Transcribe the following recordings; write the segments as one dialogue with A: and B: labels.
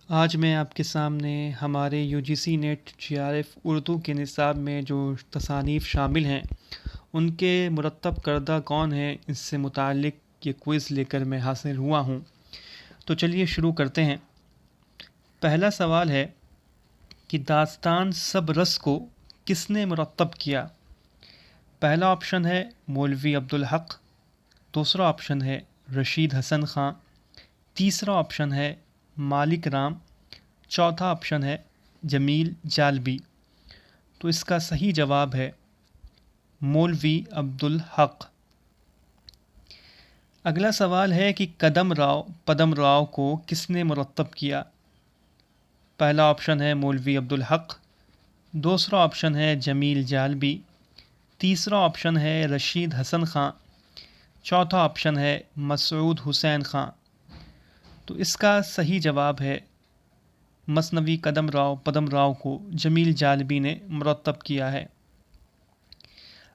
A: آج میں آپ کے سامنے ہمارے UGC نیٹ GRF اردو کے نصاب میں جو تصانیف شامل ہیں ان کے مرتب کردہ کون ہیں اس سے متعلق یہ کوئز لے کر میں حاصل ہوا ہوں۔ تو چلیے شروع کرتے ہیں۔ پہلا سوال ہے کہ داستان سب رس کو کس نے مرتب کیا؟ پہلا آپشن ہے مولوی عبدالحق، دوسرا آپشن ہے رشید حسن خان، تیسرا آپشن ہے مالک رام، چوتھا آپشن ہے جمیل جالبی۔ تو اس کا صحیح جواب ہے مولوی عبدالحق۔ اگلا سوال ہے کہ قدم راؤ پدم راؤ کو کس نے مرتب کیا؟ پہلا آپشن ہے مولوی عبدالحق، دوسرا آپشن ہے جمیل جالبی، تیسرا آپشن ہے رشید حسن خان، چوتھا آپشن ہے مسعود حسین خان۔ تو اس کا صحیح جواب ہے مثنوی قدم راؤ پدم راؤ کو جمیل جالبی نے مرتب کیا ہے۔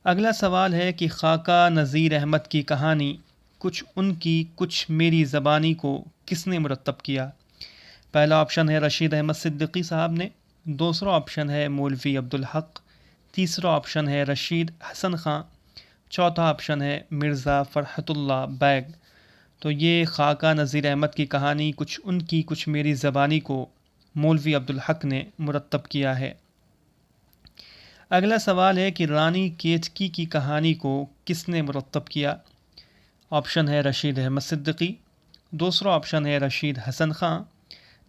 A: اگلا سوال ہے کہ خاکہ نذیر احمد کی کہانی کچھ ان کی کچھ میری زبانی کو کس نے مرتب کیا؟ پہلا آپشن ہے رشید احمد صدیقی صاحب نے، دوسرا آپشن ہے مولوی عبدالحق، تیسرا آپشن ہے رشید حسن خان، چوتھا آپشن ہے مرزا فرحت اللہ بیگ۔ تو یہ خاکہ نذیر احمد کی کہانی کچھ ان کی کچھ میری زبانی کو مولوی عبدالحق نے مرتب کیا ہے۔ اگلا سوال ہے کہ رانی کیچکی کی کہانی کو کس نے مرتب کیا؟ آپشن ہے رشید احمد صدیقی، دوسرا آپشن ہے رشید حسن خان،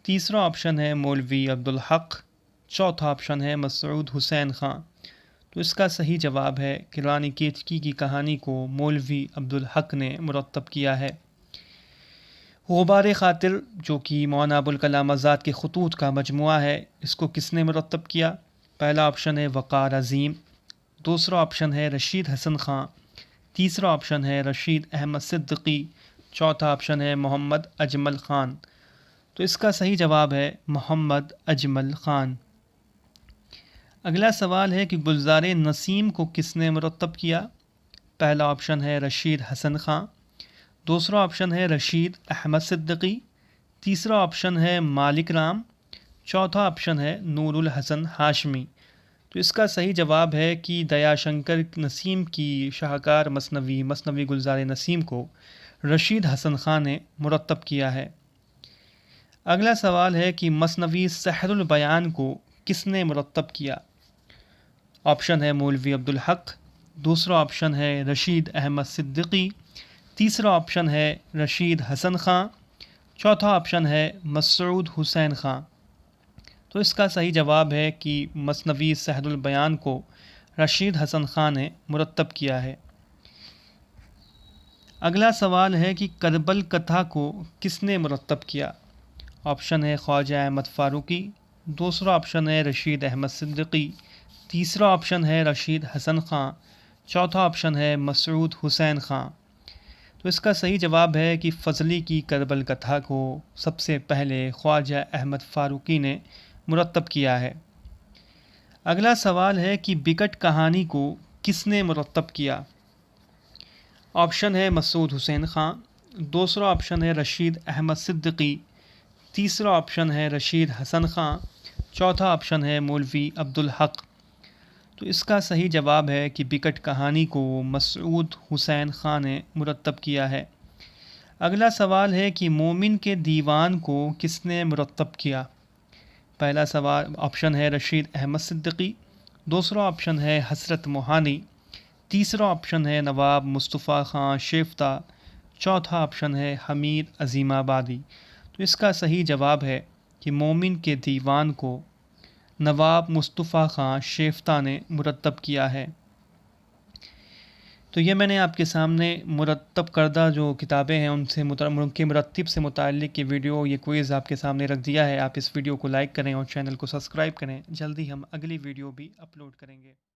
A: تیسرا آپشن ہے مولوی عبدالحق، چوتھا آپشن ہے مسعود حسین خان۔ تو اس کا صحیح جواب ہے کہ رانی کیچکی کی کہانی کو مولوی عبدالحق نے مرتب کیا ہے۔ غبار خاطر جو کہ مولانا ابوالکلام آزاد کے خطوط کا مجموعہ ہے، اس کو کس نے مرتب کیا؟ پہلا آپشن ہے وقار عظیم، دوسرا آپشن ہے رشید حسن خان، تیسرا آپشن ہے رشید احمد صدیقی، چوتھا آپشن ہے محمد اجمل خان۔ تو اس کا صحیح جواب ہے محمد اجمل خان۔ اگلا سوال ہے کہ گلزار نسیم کو کس نے مرتب کیا؟ پہلا آپشن ہے رشید حسن خان، دوسرا آپشن ہے رشید احمد صدیقی، تیسرا آپشن ہے مالک رام، چوتھا آپشن ہے نور الحسن ہاشمی۔ تو اس کا صحیح جواب ہے کہ دیا شنکر نسیم کی شاہکار مثنوی گلزار نسیم کو رشید حسن خان نے مرتب کیا ہے۔ اگلا سوال ہے کہ مثنوی سحر البیان کو کس نے مرتب کیا؟ آپشن ہے مولوی عبدالحق، دوسرا آپشن ہے رشید احمد صدیقی، تیسرا آپشن ہے رشید حسن خان، چوتھا آپشن ہے مسعود حسین خان۔ تو اس کا صحیح جواب ہے کہ مثنوی سحر البیان کو رشید حسن خان نے مرتب کیا ہے۔ اگلا سوال ہے کہ کربل کتھا کو کس نے مرتب کیا؟ آپشن ہے خواجہ احمد فاروقی، دوسرا آپشن ہے رشید احمد صدیقی، تیسرا آپشن ہے رشید حسن خان، چوتھا آپشن ہے مسعود حسین خان۔ تو اس کا صحیح جواب ہے کہ فضلی کی کربل کتھا کو سب سے پہلے خواجہ احمد فاروقی نے مرتب کیا ہے۔ اگلا سوال ہے کہ بکٹ کہانی کو کس نے مرتب کیا؟ آپشن ہے مسعود حسین خان، دوسرا آپشن ہے رشید احمد صدیقی، تیسرا آپشن ہے رشید حسن خان، چوتھا آپشن ہے مولوی عبدالحق۔ تو اس کا صحیح جواب ہے کہ بکٹ کہانی کو مسعود حسین خان نے مرتب کیا ہے۔ اگلا سوال ہے کہ مومن کے دیوان کو کس نے مرتب کیا؟ پہلا سوال آپشن ہے رشید احمد صدیقی، دوسرا آپشن ہے حسرت موہانی، تیسرا آپشن ہے نواب مصطفیٰ خان شیفتہ، چوتھا آپشن ہے حمید عظیم آبادی۔ تو اس کا صحیح جواب ہے کہ مومن کے دیوان کو نواب مصطفیٰ خان شیفتہ نے مرتب کیا ہے۔ تو یہ میں نے آپ کے سامنے مرتب کردہ جو کتابیں ہیں ان کے مرتب سے متعلق یہ ویڈیو یہ کوئز آپ کے سامنے رکھ دیا ہے۔ آپ اس ویڈیو کو لائک کریں اور چینل کو سبسکرائب کریں۔ جلدی ہم اگلی ویڈیو بھی اپلوڈ کریں گے۔